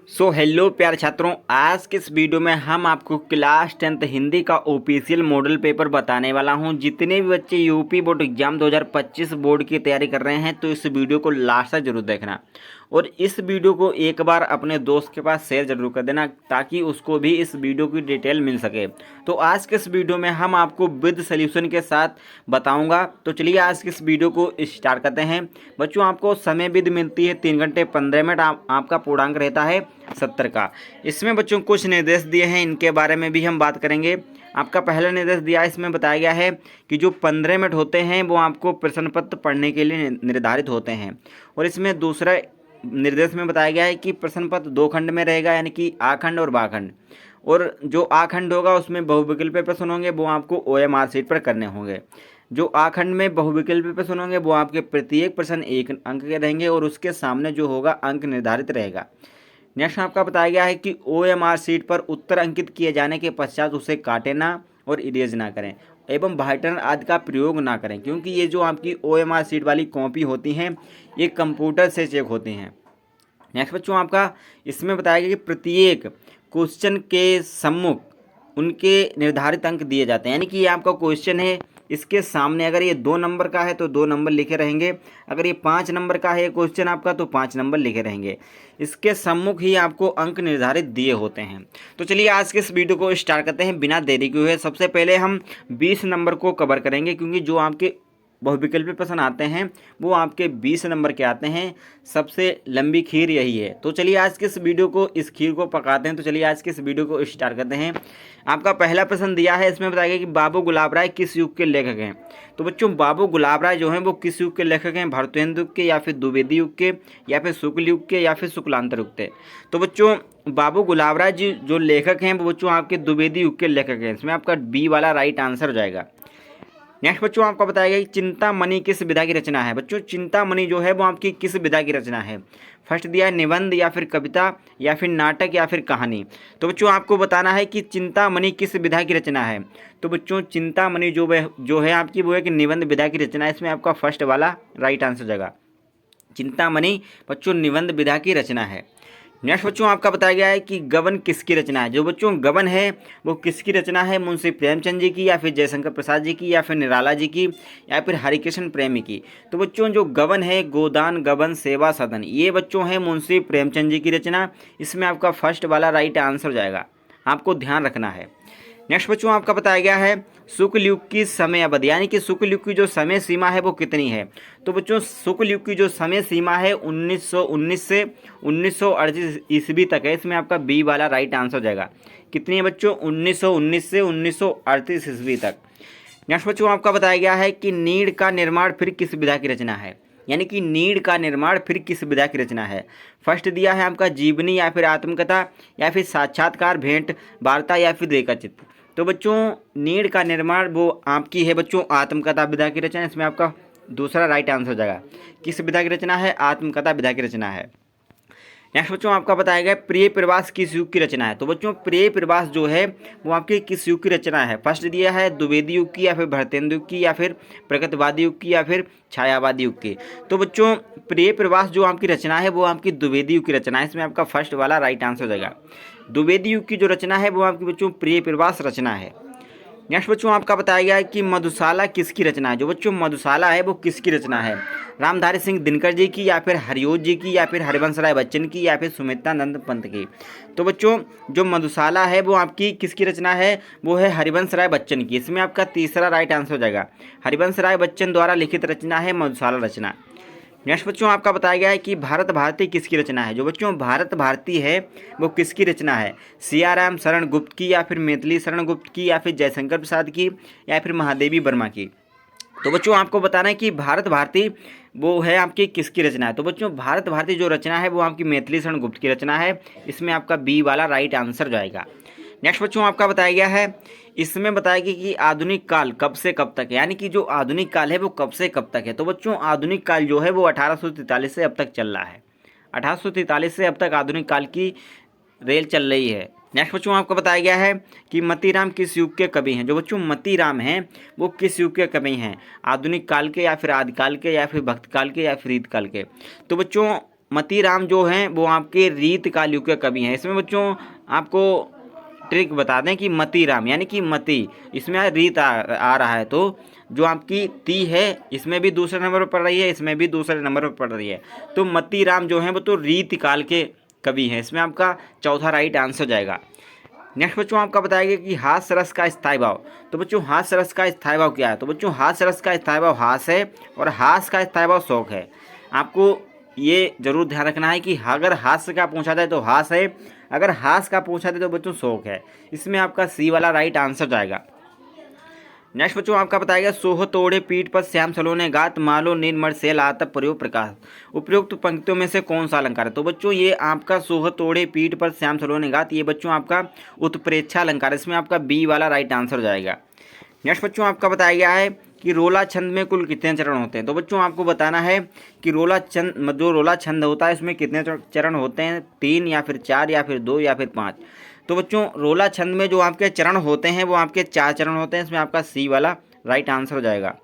Hello प्यारे छात्रों, आज के इस वीडियो में हम आपको क्लास 10th हिंदी का ऑफिशियल मॉडल पेपर बताने वाला हूं। जितने भी बच्चे यूपी बोर्ड एग्जाम 2025 बोर्ड की तैयारी कर रहे हैं तो इस वीडियो को लास्ट तक जरूर देखना और इस वीडियो को एक बार अपने दोस्त के पास शेयर जरूर कर देना ताकि उसको भी इस वीडियो की डिटेल मिल सके। तो आज के इस वीडियो में हम आपको विद सोल्यूशन के साथ बताऊंगा। तो चलिए आज के इस वीडियो को स्टार्ट करते हैं। बच्चों, आपको समय विद मिलती है 3 घंटे 15 मिनट। आपका पूर्णांक रहता है 70 का। इसमें बच्चों कुछ निर्देश दिए हैं, इनके बारे में भी हम बात करेंगे। आपका पहला निर्देश दिया है, इसमें बताया गया है कि जो 15 मिनट होते हैं वो आपको प्रश्न पत्र पढ़ने के लिए निर्धारित होते हैं। और इसमें दूसरा निर्देश में बताया गया है कि प्रश्न पत्र 2 खंड में रहेगा, यानी कि आखंड और बाखंड। और जो आखंड होगा उसमें बहुविकल्पीय प्रश्न होंगे, वो आपको OMR शीट पर करने होंगे। जो आखंड में बहुविकल्पीय प्रश्न होंगे वो आपके प्रत्येक प्रश्न 1 अंक के रहेंगे और उसके सामने जो होगा अंक निर्धारित रहेगा। नेक्स्ट आपका बताया गया है कि OMR शीट पर उत्तर अंकित किए जाने के पश्चात उसे काटे ना और इरेज ना करें एवं व्हाइटनर आदि का प्रयोग ना करें, क्योंकि ये जो आपकी OMR शीट वाली कॉपी होती हैं ये कंप्यूटर से चेक होती हैं। नेक्स्ट बच्चों, आपका इसमें बताया गया कि प्रत्येक क्वेश्चन के सम्मुख उनके निर्धारित अंक दिए जाते हैं, यानी कि ये आपका क्वेश्चन है, इसके सामने अगर ये 2 नंबर का है तो 2 नंबर लिखे रहेंगे, अगर ये 5 नंबर का है क्वेश्चन आपका तो 5 नंबर लिखे रहेंगे। इसके सम्मुख ही आपको अंक निर्धारित दिए होते हैं। तो चलिए आज के इस वीडियो को स्टार्ट करते हैं बिना देरी के हुए। सबसे पहले हम 20 नंबर को कवर करेंगे, क्योंकि जो आपके बहुविकल्पी प्रश्न आते हैं वो आपके 20 नंबर के आते हैं। सबसे लंबी खीर यही है। तो चलिए आज के इस वीडियो को, इस खीर को पकाते हैं। तो चलिए आज के इस वीडियो को स्टार्ट करते हैं। आपका पहला प्रश्न दिया है, इसमें बताया गया कि बाबू गुलाब राय किस युग के लेखक हैं। तो बच्चों, बाबू गुलाब राय जो हैं वो किस युग के लेखक हैं? भारतेंदु युग के, या फिर द्विवेदी युग के, या फिर शुक्ल युग के, या फिर शुक्लांतर युग के। तो बच्चों, बाबू गुलाब राय जी जो लेखक हैं वो बच्चों आपके द्विवेदी युग के लेखक हैं। इसमें आपका बी वाला राइट आंसर हो जाएगा। नेक्स्ट बच्चों, आपको बताया गया कि चिंतामणि किस विधा की रचना है। बच्चों, चिंतामणि जो है वो आपकी किस विधा की रचना है? फर्स्ट दिया है निबंध, या फिर कविता, या फिर नाटक, या फिर कहानी। तो बच्चों आपको बताना है कि चिंतामणि किस विधा की रचना है। तो बच्चों, चिंतामणि जो है आपकी वो है कि निबंध विधा की रचना है। इसमें आपका फर्स्ट वाला राइट आंसर हो जाएगा। चिंतामणि बच्चों निबंध विधा की रचना है। नेक्स्ट बच्चों, आपका बताया गया है कि गबन किसकी रचना है। जो बच्चों गबन है वो किसकी रचना है? मुंशी प्रेमचंद जी की, या फिर जयशंकर प्रसाद जी की, या फिर निराला जी की, या फिर हरिकृष्ण प्रेमी की। तो बच्चों जो गबन है, गोदान गबन सेवा सदन, ये बच्चों है मुंशी प्रेमचंद जी की रचना। इसमें आपका फर्स्ट वाला राइट आंसर हो जाएगा, आपको ध्यान रखना है। नेक्स्ट बच्चों, आपका बताया गया है शुक्ल युग की समय अवधि, यानी कि शुक्ल युग की जो समय सीमा है वो कितनी है। तो बच्चों शुक्ल युग की जो समय सीमा है 1919 से 1938 ईस्वी तक है। इसमें आपका बी वाला राइट आंसर हो जाएगा। कितनी है बच्चों? 1919 से 1938 ईस्वी तक। नेक्स्ट बच्चों, आपका बताया गया है कि नीड़ का निर्माण फिर किस विधा की रचना है, यानी कि नीड़ का निर्माण फिर किस विधा की रचना है। फर्स्ट दिया है आपका जीवनी, या फिर आत्मकथा, या फिर साक्षात्कार, भेंट वार्ता, या फिर रेखाचित्र। तो बच्चों नीड़ का निर्माण वो आपकी है बच्चों आत्मकथा विधा की रचना। इसमें आपका दूसरा राइट आंसर हो जाएगा। किस विधा की रचना है? आत्मकथा विधा की रचना है। नेक्स्ट बच्चों, आपका बताया गया प्रिय प्रवास किस युग की रचना है। तो बच्चों प्रिय प्रवास जो है वो आपके किस युग की रचना है? फर्स्ट दिया है द्विवेदी युग की, या फिर भारतेंदु युग की, या फिर प्रगतिवादी युग की, या फिर छायावादी युग की। तो बच्चों प्रिय प्रवास जो आपकी रचना है वो आपकी द्विवेदी युग की रचना है। इसमें आपका फर्स्ट वाला राइट आंसर हो जाएगा। द्विवेदी युग की जो रचना है वो आपकी बच्चों प्रिय प्रवास रचना है। नेक्स्ट बच्चों, आपका बताया गया है कि मधुशाला किसकी रचना है। जो बच्चों मधुशाला है वो किसकी रचना है? रामधारी सिंह दिनकर जी की, या फिर हरिओं जी की, या फिर हरिवंश राय बच्चन की, या फिर सुमित्रानंद पंत की। तो बच्चों जो मधुशाला है वो आपकी किसकी रचना है? वो है हरिवंश राय बच्चन की। इसमें आपका तीसरा राइट आंसर हो जाएगा। हरिवंश राय बच्चन द्वारा लिखित रचना है मधुशाला रचना। नेक्स्ट बच्चों, आपका बताया गया है कि भारत भारती किसकी रचना है। जो बच्चों भारत भारती है वो किसकी रचना है? सियाराम शरण गुप्त की, या फिर मैथिली शरण गुप्त की, या फिर जयशंकर प्रसाद की, या फिर महादेवी वर्मा की। तो बच्चों आपको बताना है कि भारत भारती वो है आपकी किसकी रचना है। तो बच्चों भारत भारती जो रचना है वो आपकी मैथिली शरण गुप्त की रचना है। इसमें आपका बी वाला राइट आंसर जाएगा। नेक्स्ट बच्चों, आपका बताया गया है, इसमें बताया गया कि आधुनिक काल कब से कब तक है, यानी कि जो आधुनिक काल है वो कब से कब तक है। तो बच्चों आधुनिक काल जो है वो 1843 से अब तक चल रहा है। 1843 से अब तक आधुनिक काल की रेल चल रही है। नेक्स्ट बच्चों, आपको बताया गया है कि मतीराम किस युग के कवि हैं। जो बच्चों मतीराम हैं वो किस युग के कवि हैं? आधुनिक काल के, या फिर आदिकाल के, या फिर भक्त काल के, या फिर रीत काल के। तो बच्चों मतीराम जो हैं वो आपके रीत काल युग के कवि हैं। इसमें बच्चों आपको ट्रिक बता दें कि मतीराम यानी कि मती, इसमें रीत आ रहा है, तो जो आपकी ती है इसमें भी दूसरे नंबर पर पढ़ रही है, इसमें भी दूसरे नंबर पर पढ़ रही है। तो मतीराम जो हैं वो तो रीत काल के कवि हैं। इसमें आपका चौथा राइट आंसर जाएगा। नेक्स्ट बच्चों आपका बताएगा कि हास्य रस का स्थायी भाव। तो बच्चों हास्य रस का स्थायी भाव क्या है? तो बच्चों हास्य रस का स्थायी भाव हास है और हास का स्थायी भाव शोक है। आपको ये जरूर ध्यान रखना है कि अगर हास्य का पूछा जाए तो हास है, अगर हास का पूछा जाए तो बच्चों शोक है। इसमें आपका सी वाला राइट आंसर जाएगा। नेक्स्ट बच्चों आपका बताएगा सोह तोड़े पीठ पर श्याम सलोने गात मालो निर्मल सेल आतप प्रयोग प्रकाश। उपयुक्त पंक्तियों में से कौन सा अलंकार है? तो बच्चों ये आपका सोह तोड़े पीठ पर श्याम सलोने गात, ये बच्चों आपका उत्प्रेक्षा अलंकार है। इसमें आपका बी वाला राइट आंसर जाएगा। नेक्स्ट बच्चों आपका बताया गया है कि रोला छंद में कुल कितने चरण होते हैं? तो बच्चों आपको बताना है कि जो रोला छंद होता है इसमें कितने चरण होते हैं, 3 या फिर 4 या फिर 2 या फिर 5। तो बच्चों रोला छंद में जो आपके चरण होते हैं वो आपके 4 चरण होते हैं। इसमें आपका सी वाला राइट आंसर हो जाएगा।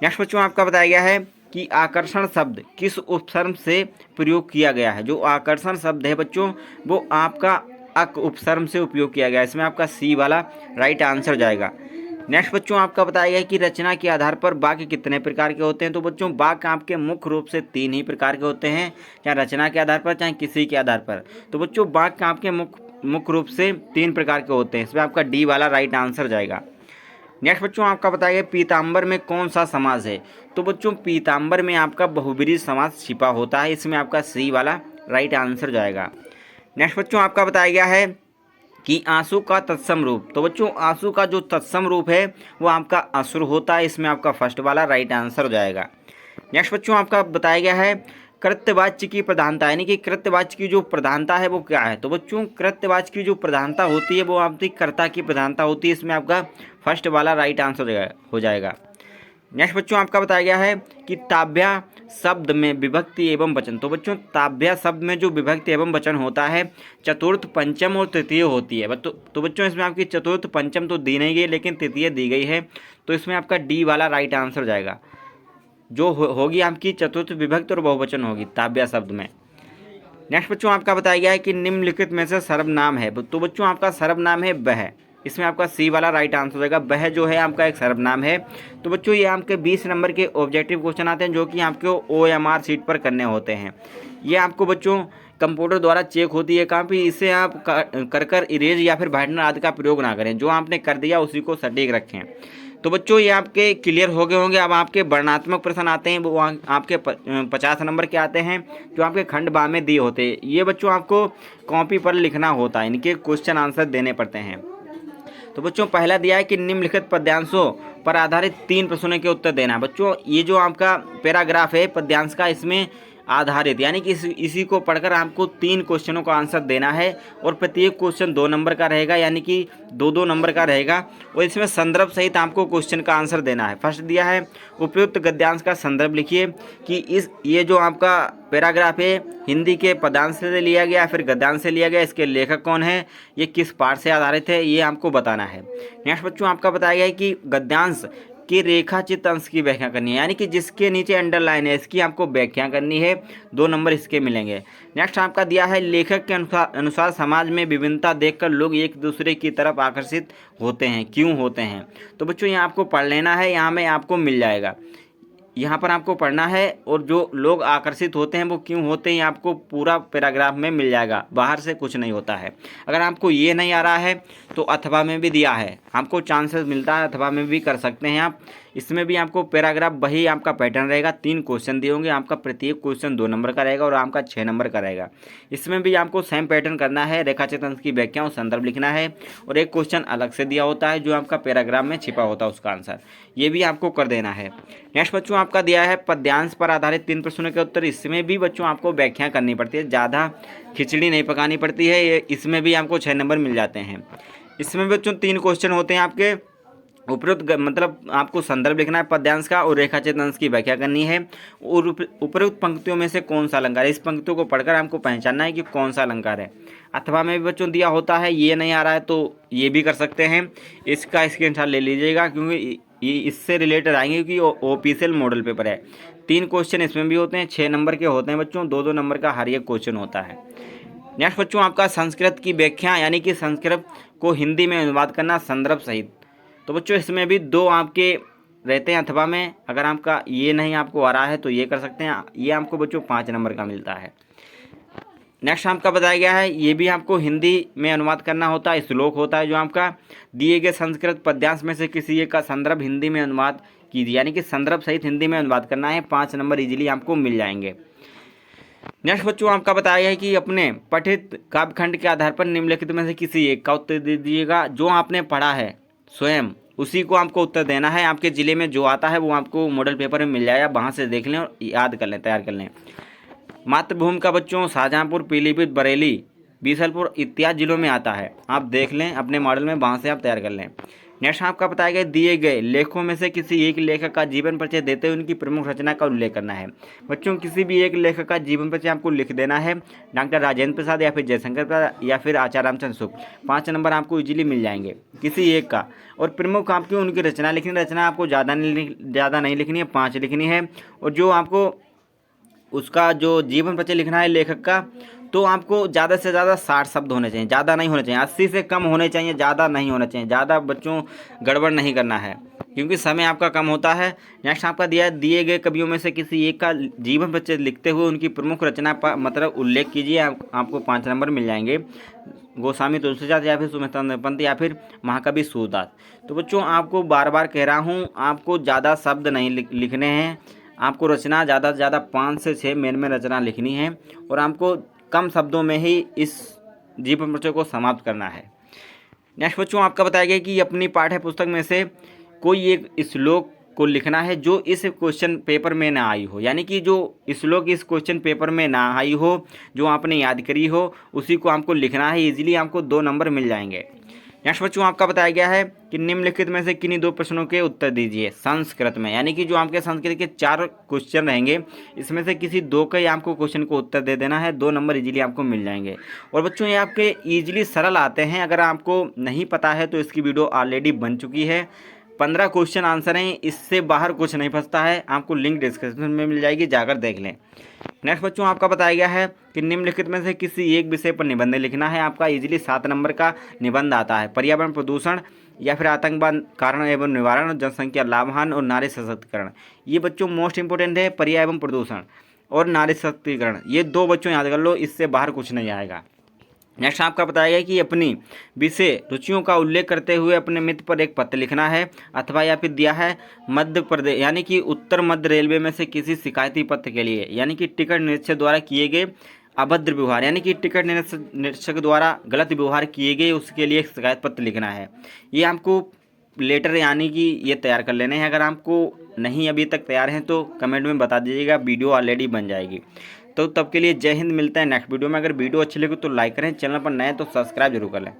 नेक्स्ट बच्चों आपका बताया गया है कि आकर्षण शब्द किस उपसर्ग से प्रयोग किया गया है? जो आकर्षण शब्द है बच्चों वो आपका अक उपसर्ग से उपयोग किया गया है। इसमें आपका सी वाला राइट आंसर जाएगा। नेक्स्ट बच्चों आपका बताया गया है कि रचना के आधार पर वाक्य कितने प्रकार के होते हैं? तो बच्चों वाक्य आपके मुख्य रूप से 3 ही प्रकार के होते हैं, चाहे रचना के आधार पर चाहे किसी के आधार पर। तो बच्चों वाक्य आपके मुख्य रूप से 3 प्रकार के होते हैं। इसमें आपका डी वाला राइट आंसर जाएगा। नेक्स्ट बच्चों आपका बताया गया पीताम्बर में कौन सा समास है? तो बच्चों पीताम्बर में आपका बहुब्रीहि समास छिपा होता है। इसमें आपका सी वाला राइट आंसर जाएगा। नेक्स्ट बच्चों आपका बताया गया है कि आंसू का तत्सम रूप। तो बच्चों आंसू का जो तत्सम रूप है वो आपका असुर होता है। इसमें आपका फर्स्ट वाला राइट आंसर हो जाएगा। नेक्स्ट बच्चों आपका बताया गया है कृत्यवाच्य की प्रधानता, यानी कि कृत्यवाच्य की जो प्रधानता है वो क्या है? तो बच्चों कृत्यवाच्य की जो प्रधानता होती है वो आपकी कर्ता की प्रधानता होती है। इसमें आपका फर्स्ट वाला राइट आंसर हो जाएगा। नेक्स्ट बच्चों आपका बताया गया है कि ताभ्या शब्द में विभक्ति एवं वचन। तो बच्चों ताभ्या शब्द में जो विभक्ति एवं वचन होता है चतुर्थ पंचम और तृतीय होती है। तो बच्चों इसमें आपकी चतुर्थ पंचम तो दी नहीं गई लेकिन तृतीय दी गई है। तो इसमें आपका डी वाला राइट आंसर जाएगा। जो होगी आपकी चतुर्थ विभक्ति और बहुवचन होगी ताभ्या शब्द में। नेक्स्ट बच्चों आपका बताया गया है कि निम्नलिखित में से सर्वनाम है। तो बच्चों आपका सर्वनाम है वह। इसमें आपका सी वाला राइट आंसर हो जाएगा। वह जो है आपका एक सर्वनाम है। तो बच्चों ये आपके 20 नंबर के ऑब्जेक्टिव क्वेश्चन आते हैं जो कि आपको OMR शीट पर करने होते हैं। ये आपको बच्चों कंप्यूटर द्वारा चेक होती है काफ़ी। इसे आप कर इरेज या फिर वाइटनर आदि का प्रयोग ना करें। जो आपने कर दिया उसी को सटीक रखें। तो बच्चों ये आपके क्लियर हो गए होंगे। अब आपके वर्णनात्मक प्रश्न आते हैं, वो आपके 50 नंबर के आते हैं जो आपके खंड बा में दिए होते हैं। ये बच्चों आपको कॉपी पर लिखना होता है, इनके क्वेश्चन आंसर देने पड़ते हैं। तो बच्चों पहला दिया है कि निम्नलिखित पद्यांशों पर आधारित 3 प्रश्नों के उत्तर देना। बच्चों ये जो आपका पैराग्राफ है पद्यांश का, इसमें आधारित यानी कि इसी को पढ़कर आपको 3 क्वेश्चनों का आंसर देना है और प्रत्येक क्वेश्चन 2 नंबर का रहेगा, यानी कि 2-2 नंबर का रहेगा। और इसमें संदर्भ सहित आपको क्वेश्चन का आंसर देना है। फर्स्ट दिया है उपयुक्त गद्यांश का संदर्भ लिखिए कि ये जो आपका पैराग्राफ है हिंदी के पदांश से लिया गया फिर गद्यांश से लिया गया, इसके लेखक कौन है, ये किस पाठ से आधारित है, ये आपको बताना है। नेक्स्ट बच्चों आपका बताया गया है कि गद्यांश कि रेखाचित अंश की व्याख्या करनी है, यानी कि जिसके नीचे अंडरलाइन है इसकी आपको व्याख्या करनी है। 2 नंबर इसके मिलेंगे। नेक्स्ट आपका दिया है लेखक के अनुसार समाज में विभिन्नता देखकर लोग एक दूसरे की तरफ आकर्षित होते हैं, क्यों होते हैं? तो बच्चों यहाँ आपको पढ़ लेना है, यहाँ में आपको मिल जाएगा। यहाँ पर आपको पढ़ना है और जो लोग आकर्षित होते हैं वो क्यों होते हैं आपको पूरा पैराग्राफ में मिल जाएगा, बाहर से कुछ नहीं होता है। अगर आपको ये नहीं आ रहा है तो अथवा में भी दिया है, आपको चांसेस मिलता है अथवा में भी कर सकते हैं आप। इसमें भी आपको पैराग्राफ वही आपका पैटर्न रहेगा, 3 क्वेश्चन दिए होंगे, आपका प्रत्येक क्वेश्चन 2 नंबर का रहेगा और आपका 6 नंबर का रहेगा। इसमें भी आपको सेम पैटर्न करना है, रेखाचित अंश की व्याख्या और संदर्भ लिखना है और एक क्वेश्चन अलग से दिया होता है जो आपका पैराग्राफ में छिपा होता है उसका आंसर, ये भी आपको कर देना है। नेक्स्ट बच्चों आपका दिया है पद्यांश पर आधारित 3 प्रश्नों के उत्तर। इसमें भी बच्चों आपको व्याख्या करनी पड़ती है, ज़्यादा खिचड़ी नहीं पकानी पड़ती है। इसमें भी आपको 6 नंबर मिल जाते हैं। इसमें बच्चों 3 क्वेश्चन होते हैं आपके। उपयुक्त मतलब आपको संदर्भ लिखना है पद्यांश का और रेखाचित अंश की व्याख्या करनी है और उपयुक्त पंक्तियों में से कौन सा अलंकार है, इस पंक्तियों को पढ़कर आपको पहचानना है कि कौन सा अलंकार है। अथवा में भी बच्चों दिया होता है, ये नहीं आ रहा है तो ये भी कर सकते हैं, इसका स्क्रीनशॉट ले लीजिएगा क्योंकि ये इससे रिलेटेड आएंगे क्योंकि ऑफिशियल मॉडल पेपर है। 3 क्वेश्चन इसमें भी होते हैं, 6 नंबर के होते हैं बच्चों, 2-2 नंबर का हर एक क्वेश्चन होता है। नेक्स्ट बच्चों आपका संस्कृत की व्याख्या यानी कि संस्कृत को हिंदी में अनुवाद करना संदर्भ सहित। तो बच्चों इसमें भी 2 आपके रहते हैं अथवा में, अगर आपका ये नहीं आपको आ रहा है तो ये कर सकते हैं, ये आपको बच्चों 5 नंबर का मिलता है। नेक्स्ट आपका बताया गया है, ये भी आपको हिंदी में अनुवाद करना होता है, श्लोक होता है जो आपका दिए गए संस्कृत पद्यांश में से किसी एक का संदर्भ हिंदी में अनुवाद कीजिए, यानी कि संदर्भ सहित हिंदी में अनुवाद करना है। 5 नंबर इजीली आपको मिल जाएंगे। नेक्स्ट बच्चों आपका बताया गया है कि अपने पठित काव्यखंड के आधार पर निम्नलिखित में से किसी एक का उत्तर दे दीजिएगा। जो आपने पढ़ा है स्वयं उसी को आपको उत्तर देना है। आपके ज़िले में जो आता है वो आपको मॉडल पेपर में मिल जाएगा, वहाँ से देख लें और याद कर लें, तैयार कर लें। मातृभूमि का बच्चों शाहजहाँपुर, पीलीभीत, बरेली, बीसलपुर इत्यादि जिलों में आता है। आप देख लें अपने मॉडल में, वहाँ से आप तैयार कर लें। नेक्स्ट आपका बताया गया दिए गए लेखों में से किसी एक लेखक का जीवन परिचय देते हुए उनकी प्रमुख रचना का उल्लेख करना है। बच्चों किसी भी एक लेखक का जीवन परिचय आपको लिख देना है। डॉक्टर राजेंद्र प्रसाद या फिर जयशंकर प्रसाद या फिर आचार्य रामचंद्र शुक्ल, 5 नंबर आपको इजीली मिल जाएंगे किसी एक का। और प्रमुख आपकी उनकी रचना लिखनी, रचना आपको ज़्यादा नहीं लिखनी है, 5 लिखनी है। और जो आपको उसका जो जीवन परिचय लिखना है लेखक का, तो आपको ज़्यादा से ज़्यादा 60 शब्द होने चाहिए, ज़्यादा नहीं होने चाहिए। 80 से कम होने चाहिए, ज़्यादा नहीं होना चाहिए। ज़्यादा बच्चों गड़बड़ नहीं करना है क्योंकि समय आपका कम होता है। नेक्स्ट आपका दिए गए कवियों में से किसी एक का जीवन परिचय लिखते हुए उनकी प्रमुख रचना पर मतलब उल्लेख कीजिए। आपको 5 नंबर मिल जाएंगे। गोस्वामी तुलसीदास या फिर सुमेधानंद पंत या फिर महाकवि सूरदास। तो बच्चों आपको बार बार कह रहा हूँ, आपको ज़्यादा शब्द नहीं लिखने हैं। आपको रचना ज़्यादा से ज़्यादा 5 से 6 मेन में रचना लिखनी है और आपको कम शब्दों में ही इस जीवन परिचय को समाप्त करना है। नेक्स्ट बच्चों आपका बताया गया कि अपनी पाठ्य पुस्तक में से कोई एक श्लोक को लिखना है जो इस क्वेश्चन पेपर में ना आई हो, यानी कि जो श्लोक इस क्वेश्चन पेपर में ना आई हो, जो आपने याद करी हो, उसी को आपको लिखना है। इजीली आपको 2 नंबर मिल जाएंगे। नेक्स्ट बच्चों आपका बताया गया है कि निम्नलिखित में से किन्हीं 2 प्रश्नों के उत्तर दीजिए संस्कृत में, यानी कि जो आपके संस्कृत के 4 क्वेश्चन रहेंगे, इसमें से किसी 2 का ही आपको क्वेश्चन को उत्तर दे देना है। 2 नंबर इजीली आपको मिल जाएंगे। और बच्चों ये आपके इजीली सरल आते हैं। अगर आपको नहीं पता है तो इसकी वीडियो ऑलरेडी बन चुकी है। 15 क्वेश्चन आंसर हैं, इससे बाहर कुछ नहीं फंसता है। आपको लिंक डिस्क्रिप्शन में मिल जाएगी, जाकर देख लें। नेक्स्ट बच्चों आपका बताया गया है कि निम्नलिखित में से किसी एक विषय पर निबंध लिखना है। आपका इजीली 7 नंबर का निबंध आता है। पर्यावरण प्रदूषण या फिर आतंकवाद कारण एवं निवारण, जनसंख्या लाभान और नारी सशक्तिकरण। ये बच्चों मोस्ट इंपोर्टेंट है, पर्यावरण एवं प्रदूषण और नारी सशक्तिकरण। ये 2 बच्चों याद कर लो, इससे बाहर कुछ नहीं आएगा। नेक्स्ट आपका बताया गया कि अपनी विषय रुचियों का उल्लेख करते हुए अपने मित्र पर एक पत्र लिखना है, अथवा या फिर दिया है मध्य प्रदेश यानी कि उत्तर मध्य रेलवे में से किसी शिकायती पत्र के लिए, यानी कि टिकट निरीक्षक द्वारा किए गए अभद्र व्यवहार, यानी कि टिकट निरीक्षक द्वारा गलत व्यवहार किए गए, उसके लिए एक शिकायत पत्र लिखना है। ये आपको लेटर यानी कि ये तैयार कर लेने हैं। अगर आपको नहीं अभी तक तैयार हैं तो कमेंट में बता दीजिएगा, वीडियो ऑलरेडी बन जाएगी। तो तब के लिए जय हिंद, मिलता है नेक्स्ट वीडियो में। अगर वीडियो अच्छी लगे तो लाइक करें, चैनल पर नए तो सब्सक्राइब जरूर कर लें।